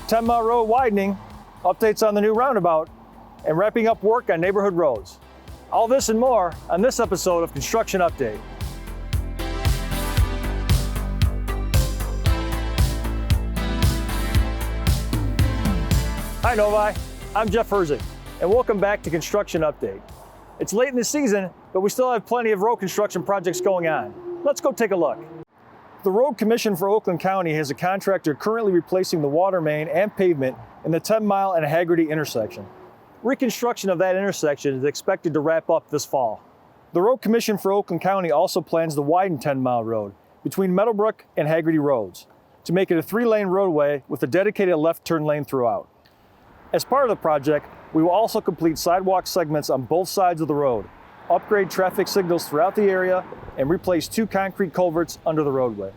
10-mile road widening, updates on the new roundabout, and wrapping up work on neighborhood roads. All this and more on this episode of Construction Update. Hi Novi, I'm Jeff Herzig, and welcome back to Construction Update. It's late in the season, but we still have plenty of road construction projects going on. Let's go take a look. The Road Commission for Oakland County has a contractor currently replacing the water main and pavement in the 10-mile and Haggerty intersection. Reconstruction of that intersection is expected to wrap up this fall. The Road Commission for Oakland County also plans to widen 10-mile road between Meadowbrook and Haggerty roads to make it a 3-lane roadway with a dedicated left turn lane throughout. As part of the project, we will also complete sidewalk segments on both sides of the road, upgrade traffic signals throughout the area, and replace 2 concrete culverts under the roadway.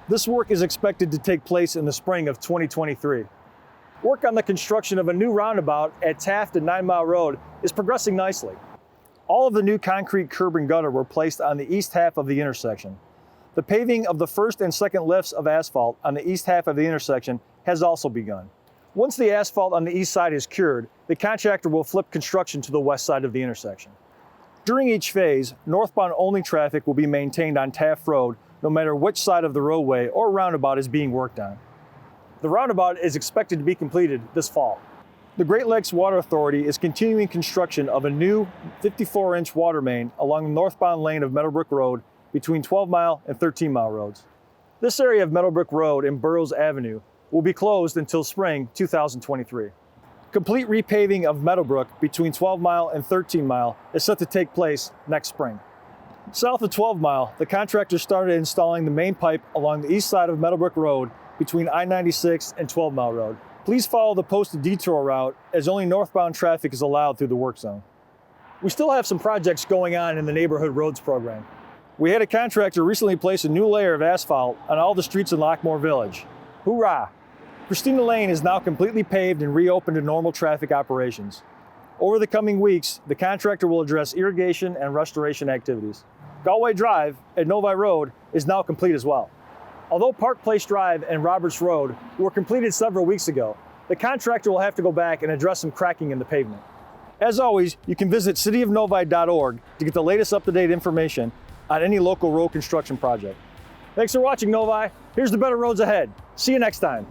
This work is expected to take place in the spring of 2023. Work on the construction of a new roundabout at Taft and 9 Mile Road is progressing nicely. All of the new concrete curb and gutter were placed on the east half of the intersection. The paving of the first and second lifts of asphalt on the east half of the intersection has also begun. Once the asphalt on the east side is cured, the contractor will flip construction to the west side of the intersection. During each phase, northbound only traffic will be maintained on Taft Road no matter which side of the roadway or roundabout is being worked on. The roundabout is expected to be completed this fall. The Great Lakes Water Authority is continuing construction of a new 54-inch water main along the northbound lane of Meadowbrook Road between 12 Mile and 13 Mile roads. This area of Meadowbrook Road and Burroughs Avenue will be closed until spring 2023. Complete repaving of Meadowbrook between 12 Mile and 13 Mile is set to take place next spring. South of 12 Mile, the contractor started installing the main pipe along the east side of Meadowbrook Road between I-96 and 12 Mile Road. Please follow the posted detour route as only northbound traffic is allowed through the work zone. We still have some projects going on in the Neighborhood Roads program. We had a contractor recently place a new layer of asphalt on all the streets in Lockmore Village. Hoorah! Christina Lane is now completely paved and reopened to normal traffic operations. Over the coming weeks, the contractor will address irrigation and restoration activities. Galway Drive at Novi Road is now complete as well. Although Park Place Drive and Roberts Road were completed several weeks ago, the contractor will have to go back and address some cracking in the pavement. As always, you can visit cityofnovi.org to get the latest up-to-date information on any local road construction project. Thanks for watching, Novi. Here's the better roads ahead. See you next time.